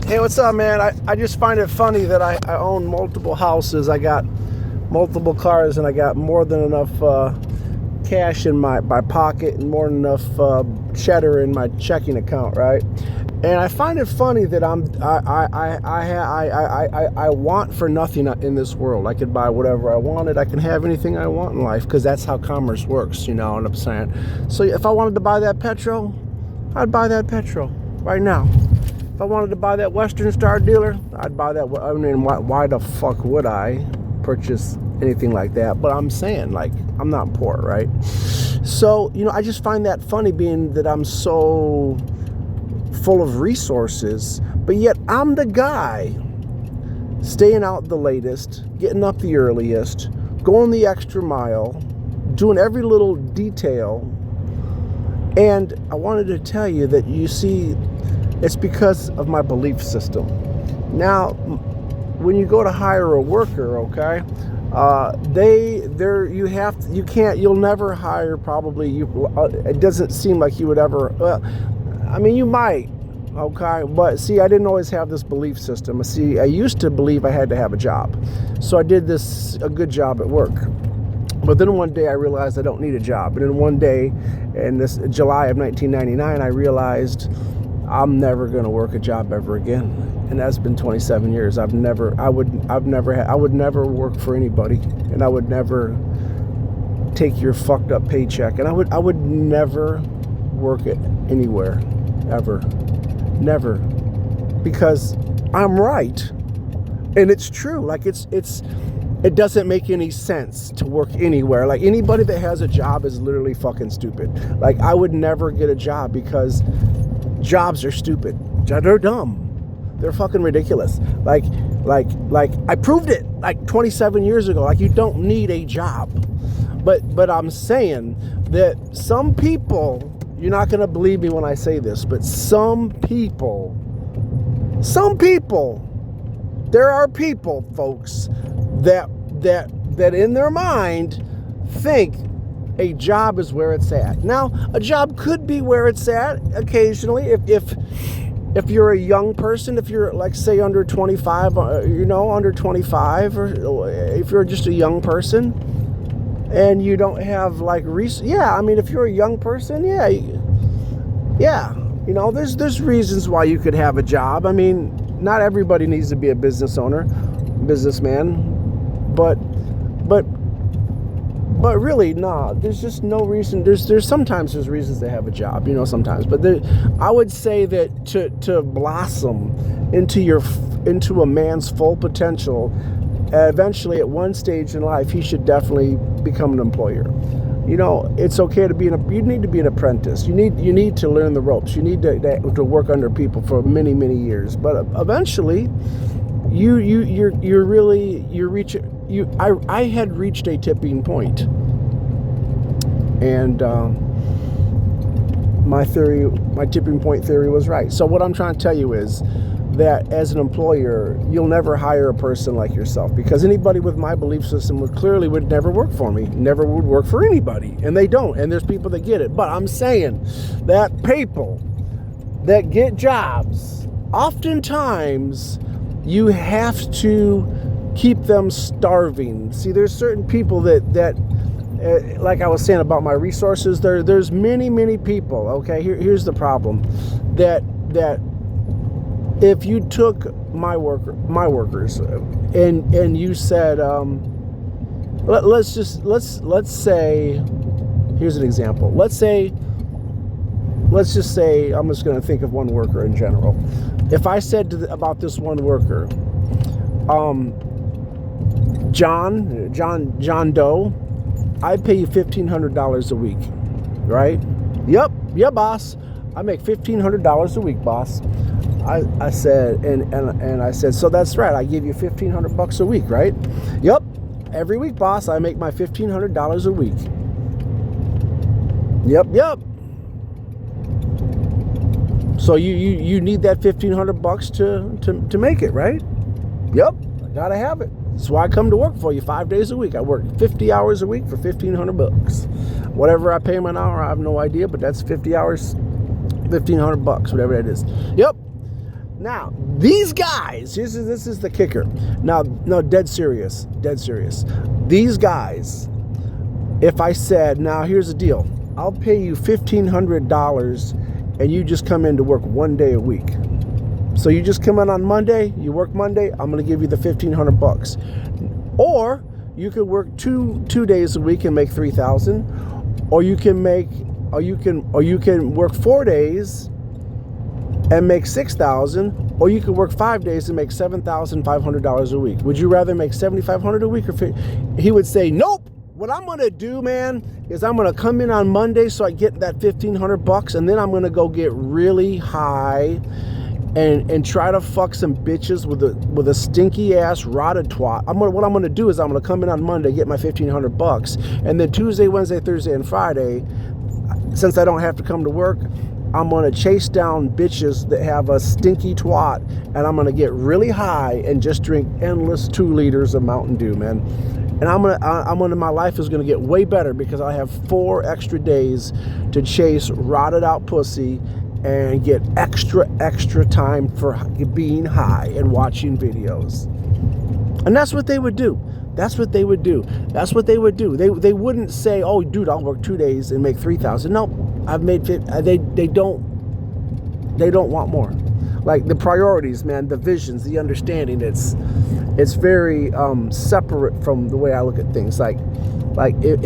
Hey, what's up, man? I just find it funny that I own multiple houses. I got multiple cars, and I got more than enough cash in my pocket and more than enough cheddar in my checking account, right? And I find it funny that I want for nothing in this world. I could buy whatever I wanted. I can have anything I want in life because that's how commerce works, you know what I'm saying? So if I wanted to buy that petrol, I'd buy that petrol right now. If I wanted to buy that Western Star dealer, I'd buy that. I mean, why the fuck would I purchase anything like that? But I'm saying, like, I'm not poor, right? So, you know, I just find that funny, being that I'm so full of resources, but yet I'm the guy staying out the latest, getting up the earliest, going the extra mile, doing every little detail. And I wanted to tell you that, you see, it's because of my belief system. Now, when you go to hire a worker, okay, you'll never hire, probably, it doesn't seem like you would ever, I mean, you might, okay, but see, I didn't always have this belief system. See, I used to believe I had to have a job, so I did a good job at work. But then one day I realized I don't need a job, and then one day in this July of 1999, I realized I'm never going to work a job ever again. And that's been 27 years. I would never work for anybody, and I would never take your fucked up paycheck, and I would never work it anywhere, ever, never, because I'm right, and it's true. Like, it doesn't make any sense to work anywhere. Like, anybody that has a job is literally fucking stupid. Like, I would never get a job because jobs are stupid. They're dumb. They're fucking ridiculous. Like I proved it like 27 years ago. Like, you don't need a job. But I'm saying that some people, you're not going to believe me when I say this, but some people, there are people, folks, that in their mind think a job is where it's at. Now, a job could be where it's at occasionally if you're a young person, if you're, like, say, under 25, under 25, or if you're just a young person and you don't have, like, I mean, if you're a young person, yeah, you know, there's reasons why you could have a job. I mean, not everybody needs to be a businessman, but really, nah, there's just no reason. There's sometimes there's reasons to have a job, you know, sometimes. But I would say that to blossom into a man's full potential, eventually at one stage in life, he should definitely become an employer. You know, it's okay to you need to be an apprentice. You need to learn the ropes. You need to work under people for many, many years. But eventually, I had reached a tipping point, and my tipping point theory was right. So what I'm trying to tell you is that as an employer, you'll never hire a person like yourself, because anybody with my belief system would never work for me, never would work for anybody, and they don't. And there's people that get it, but I'm saying that people that get jobs, oftentimes you have to keep them starving. See, there's certain people that like I was saying about my resources, there's many people, okay? Here's the problem, that if you took my workers and you said, let's say, here's an example. Let's just say, I'm just going to think of one worker in general. If I said about this one worker, John Doe, I pay you $1,500 a week, right? Yep, boss. I make $1,500 a week, boss. I said, and I said, so that's right. I give you $1,500 a week, right? Yep, every week, boss. I make my $1,500 a week. Yep. So you need that $1,500 to make it, right? Yep, I gotta have it. That's why I come to work for you 5 days a week. I work 50 hours a week for $1,500. Whatever I pay him an hour, I have no idea, but that's 50 hours, $1,500, whatever that is. Yep. Now, these guys, this is the kicker. Now, no, dead serious. These guys, if I said, now here's the deal, I'll pay you $1,500 and you just come in to work 1 day a week. So you just come in on Monday, you work Monday, I'm going to give you the $1,500. Or you could work two days a week and make $3,000, or you can work 4 days and make $6,000, or you could work 5 days and make $7,500 a week. Would you rather make $7,500 a week or he would say, nope. What I'm gonna do, man, is I'm gonna come in on Monday so I get that $1,500, and then I'm gonna go get really high and try to fuck some bitches with a stinky ass rotted twat. What I'm gonna do is I'm gonna come in on Monday, get my $1,500, and then Tuesday, Wednesday, Thursday, and Friday, since I don't have to come to work, I'm gonna chase down bitches that have a stinky twat, and I'm gonna get really high and just drink endless 2 liters of Mountain Dew, man. And my life is gonna get way better because I have 4 extra days to chase rotted out pussy and get extra time for being high and watching videos. And that's what they would do. They wouldn't say, oh, dude, I'll work 2 days and make $3,000. No, I've made they don't want more. Like the priorities, man, the visions, the understanding, it's very separate from the way I look at things. Like if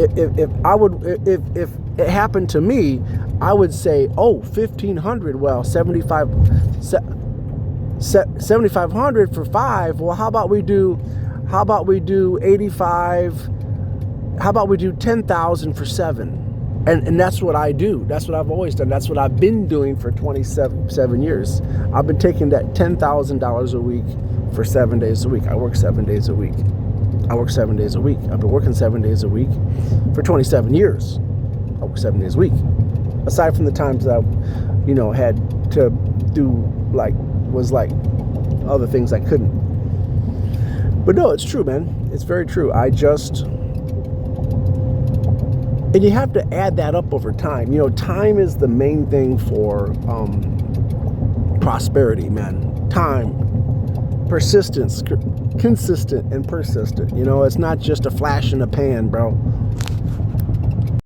it happened to me, I would say, oh, $1,500, well, $7,500 for 5. Well, how about we do 85? How about we do 10,000 for 7? And that's what I do. That's what I've always done. That's what I've been doing for 27 years. I've been taking that $10,000 a week for 7 days a week. I work 7 days a week. I've been working 7 days a week for 27 years. I work 7 days a week. Aside from the times that I, had to do other things I couldn't. But no, it's true, man. It's very true. And you have to add that up over time. Time is the main thing for prosperity, man. Time, persistence, consistent and persistent. It's not just a flash in the pan, bro.